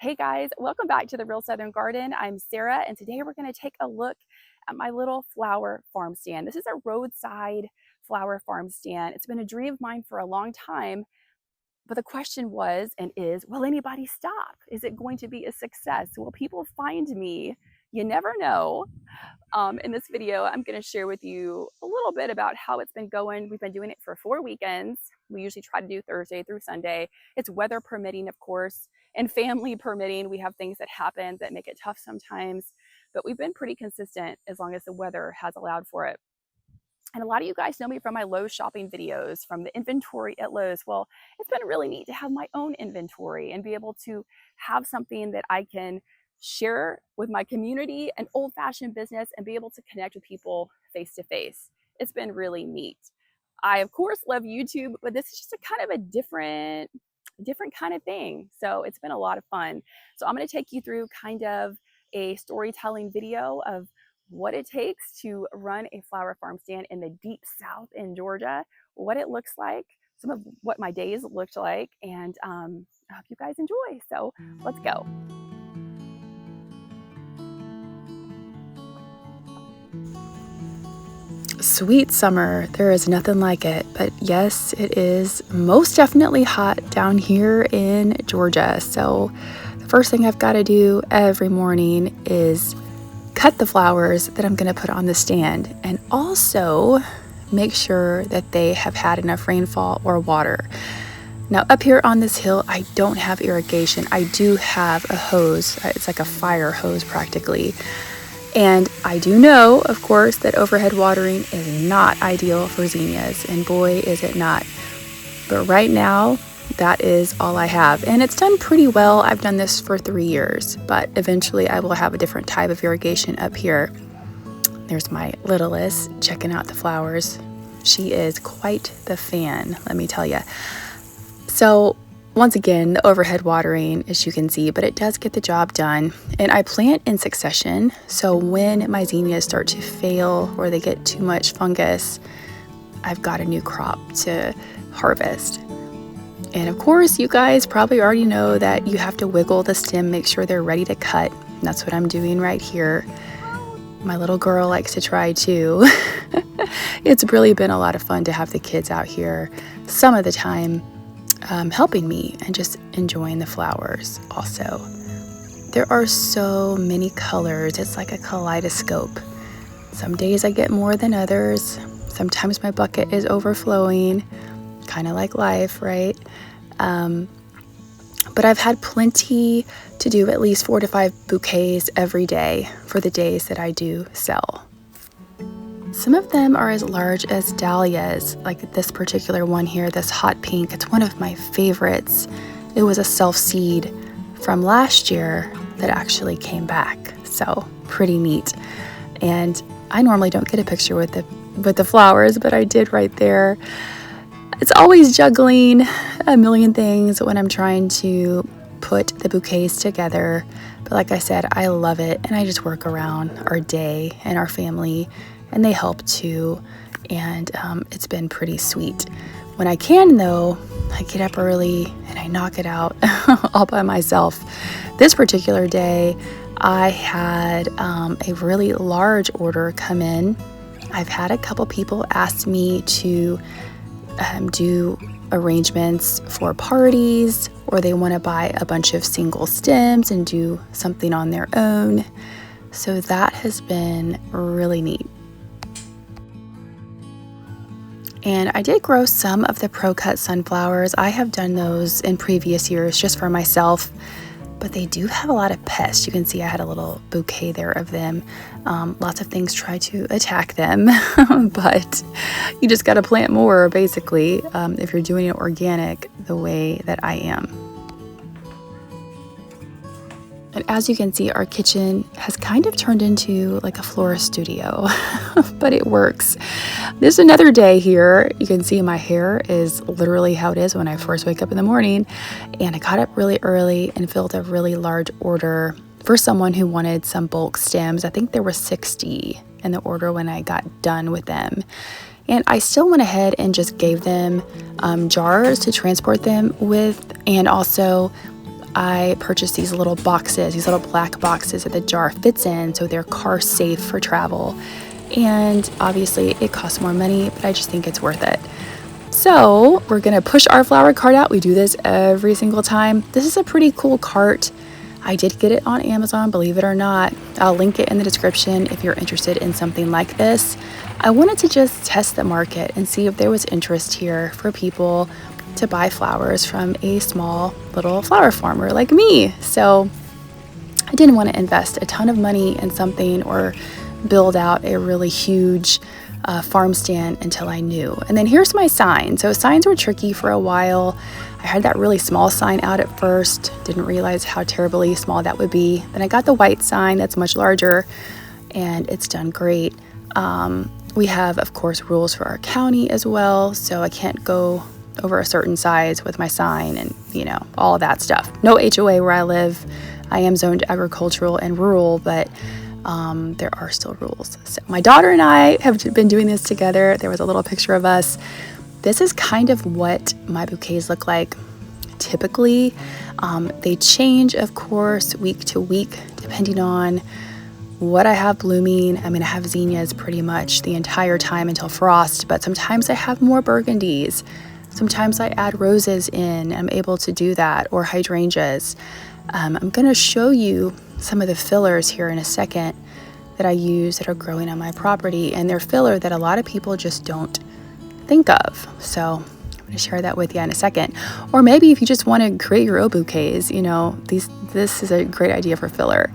Hey guys, welcome back to the Real Southern Garden. I'm Sarah, and today we're going to take a look at my little flower farm stand. This is a roadside flower farm stand. It's been a dream of mine for a long time, but the question was and is, will anybody stop? Is it going to be a success? Will people find me? You never know. In this video, I'm going to share with you a little bit about how it's been going. We've been doing it for 4 weekends. We usually try to do Thursday through Sunday. It's weather permitting, of course, and family permitting. We have things that happen that make it tough sometimes, but we've been pretty consistent as long as the weather has allowed for it. And a lot of you guys know me from my Lowe's shopping videos, from the inventory at Lowe's. Well, it's been really neat to have my own inventory and be able to have something that I can share with my community, an old-fashioned business, and be able to connect with people face to face. It's been really neat. I, of course, love YouTube, but this is just a kind of a different kind of thing. So it's been a lot of fun. So I'm going to take you through kind of a storytelling video of what it takes to run a flower farm stand in the deep South in Georgia, what it looks like, some of what my days looked like, and I hope you guys enjoy. So let's go. Sweet summer, there is nothing like it, but yes, it is most definitely hot down here in Georgia. So the first thing I've got to do every morning is cut the flowers that I'm going to put on the stand, and also make sure that they have had enough rainfall or water. Now up here on this hill, I don't have irrigation. I do have a hose. It's like a fire hose practically. And I do know, of course, that overhead watering is not ideal for zinnias, and boy, is it not. But right now, that is all I have. And it's done pretty well. I've done this for 3 years, but eventually I will have a different type of irrigation up here. There's my littlest checking out the flowers. She is quite the fan, let me tell you. So once again, the overhead watering, as you can see, but it does get the job done. And I plant in succession, so when my zinnias start to fail or they get too much fungus, I've got a new crop to harvest. And of course, you guys probably already know that you have to wiggle the stem, make sure they're ready to cut. And that's what I'm doing right here. My little girl likes to try too. It's really been a lot of fun to have the kids out here some of the time, helping me and just enjoying the flowers also. There are so many colors. It's like a kaleidoscope. Some days I get more than others. Sometimes my bucket is overflowing, kind of like life, right? But I've had plenty to do, at least 4 to 5 bouquets every day for the days that I do sell. Some of them are as large as dahlias, like this particular one here, this hot pink. It's one of my favorites. It was a self-seed from last year that actually came back, so pretty neat. And I normally don't get a picture with the flowers, but I did right there. It's always juggling a million things when I'm trying to put the bouquets together. But like I said, I love it, and I just work around our day and our family, and they help too. And it's been pretty sweet. When I can, though, I get up early and I knock it out all by myself. This particular day, I had a really large order come in. I've had a couple people ask me to do arrangements for parties, or they want to buy a bunch of single stems and do something on their own. So that has been really neat. And I did grow some of the pro-cut sunflowers. I have done those in previous years just for myself, but they do have a lot of pests. You can see I had a little bouquet there of them. Lots of things try to attack them, but you just got to plant more, basically, if you're doing it organic the way that I am. And as you can see, our kitchen has kind of turned into like a florist studio, but it works. There's another day here. You can see my hair is literally how it is when I first wake up in the morning. And I got up really early and filled a really large order for someone who wanted some bulk stems. I think there were 60 in the order when I got done with them. And I still went ahead and just gave them jars to transport them with, and also I purchased these little boxes, these little black boxes that the jar fits in so they're car safe for travel. And obviously it costs more money, but I just think it's worth it. So we're gonna push our flower cart out. We do this every single time. This is a pretty cool cart. I did get it on Amazon, believe it or not. I'll link it in the description if you're interested in something like this. I wanted to just test the market and see if there was interest here for people to buy flowers from a small little flower farmer like me. So I didn't want to invest a ton of money in something or build out a really huge farm stand until I knew. And then here's my sign. So signs were tricky for a while. I had that really small sign out at first, didn't realize how terribly small that would be. Then I got the white sign that's much larger, and it's done great. We have, of course, rules for our county as well, so I can't go over a certain size with my sign and, you know, all of that stuff. No HOA where I live. I am zoned agricultural and rural, but there are still rules. So my daughter and I have been doing this together. There was a little picture of us. This is kind of what my bouquets look like typically. They change, of course, week to week, depending on what I have blooming. I mean, I have zinnias pretty much the entire time until frost, but sometimes I have more burgundies. Sometimes I add roses in. I'm able to do that, or hydrangeas. I'm going to show you some of the fillers here in a second that I use that are growing on my property, and they're filler that a lot of people just don't think of. So I'm going to share that with you in a second. Or maybe if you just want to create your own bouquets, you know, this is a great idea for filler.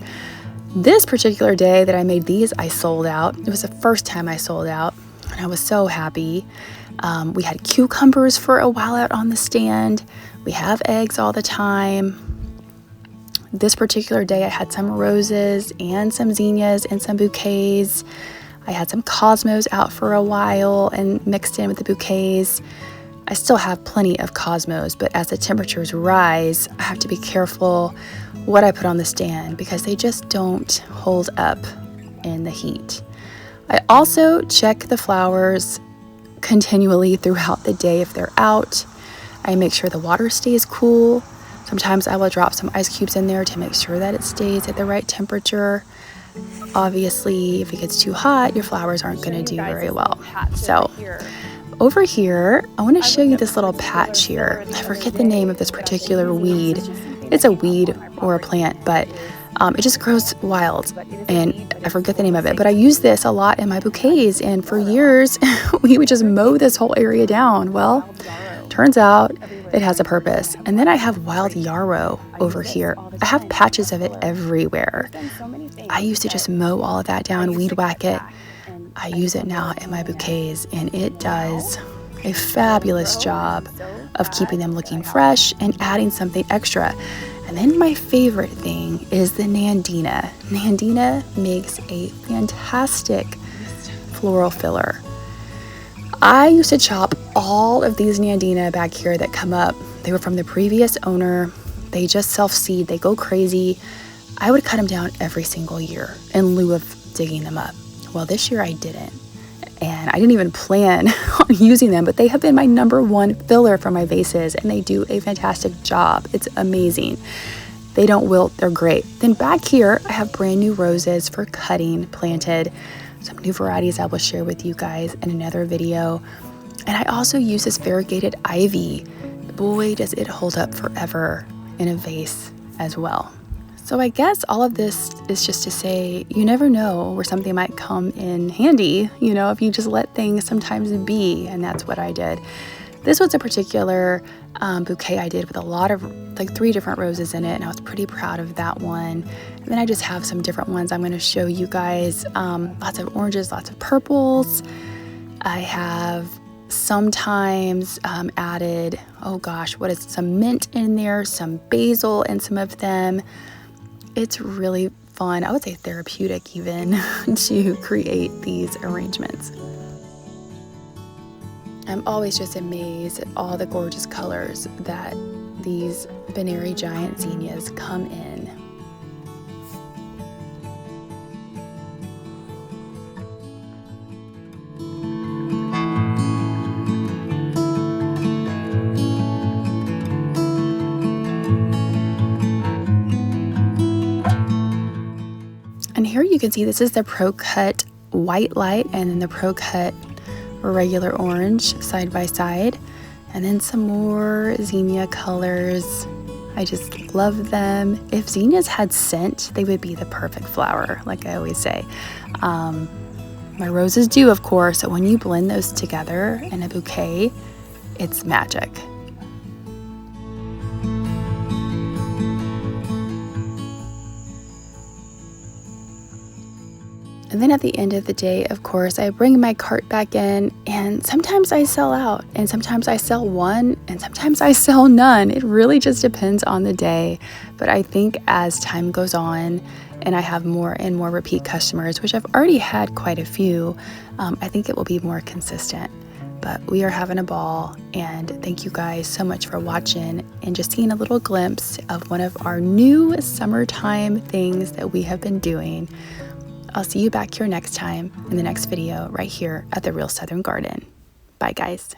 This particular day that I made these, I sold out. It was the first time I sold out, and I was so happy. We had cucumbers for a while out on the stand. We have eggs all the time. This particular day I had some roses and some zinnias and some bouquets. I had some cosmos out for a while and mixed in with the bouquets. I still have plenty of cosmos, but as the temperatures rise, I have to be careful what I put on the stand because they just don't hold up in the heat. I also check the flowers continually throughout the day if they're out. I make sure the water stays cool. Sometimes I will drop some ice cubes in there to make sure that it stays at the right temperature. Obviously, if it gets too hot, your flowers aren't going to do very well. So over here, I want to show you this little patch here. I forget the name of this particular weed. It's a weed or a plant, but it just grows wild, and I forget the name of it. But I use this a lot in my bouquets, and for years, we would just mow this whole area down. Well, turns out it has a purpose. And then I have wild yarrow over here. I have patches of it everywhere. I used to just mow all of that down, weed whack it. I use it now in my bouquets, and it does a fabulous job of keeping them looking fresh and adding something extra. And then my favorite thing is the Nandina. Nandina makes a fantastic floral filler. I used to chop all of these Nandina back here that come up. They were from the previous owner. They just self-seed, they go crazy. I would cut them down every single year in lieu of digging them up. Well, this year I didn't. And I didn't even plan on using them, but they have been my #1 filler for my vases, and they do a fantastic job. It's amazing. They don't wilt, they're great. Then back here, I have brand new roses for cutting, planted. Some new varieties I will share with you guys in another video. And I also use this variegated ivy. Boy, does it hold up forever in a vase as well. So I guess all of this is just to say, you never know where something might come in handy, you know, if you just let things sometimes be, and that's what I did. This was a particular bouquet I did with a lot of, like 3 different roses in it, and I was pretty proud of that one. And then I just have some different ones I'm going to show you guys. Lots of oranges, lots of purples. I have sometimes added, oh gosh, what is it? Some mint in there, some basil in some of them. It's really fun, I would say therapeutic even, to create these arrangements. I'm always just amazed at all the gorgeous colors that these Benary giant zinnias come in. And here you can see this is the Pro Cut White Light and then the Pro Cut regular orange side by side. And then some more zinnia colors. I just love them. If zinnias had scent, they would be the perfect flower, like I always say. My roses do, of course, so when you blend those together in a bouquet, it's magic. And then at the end of the day, of course, I bring my cart back in, and sometimes I sell out, and sometimes I sell one, and sometimes I sell none. It really just depends on the day. But I think as time goes on and I have more and more repeat customers, which I've already had quite a few, I think it will be more consistent. But we are having a ball, and thank you guys so much for watching and just seeing a little glimpse of one of our new summertime things that we have been doing. I'll see you back here next time in the next video right here at the Real Southern Garden. Bye guys.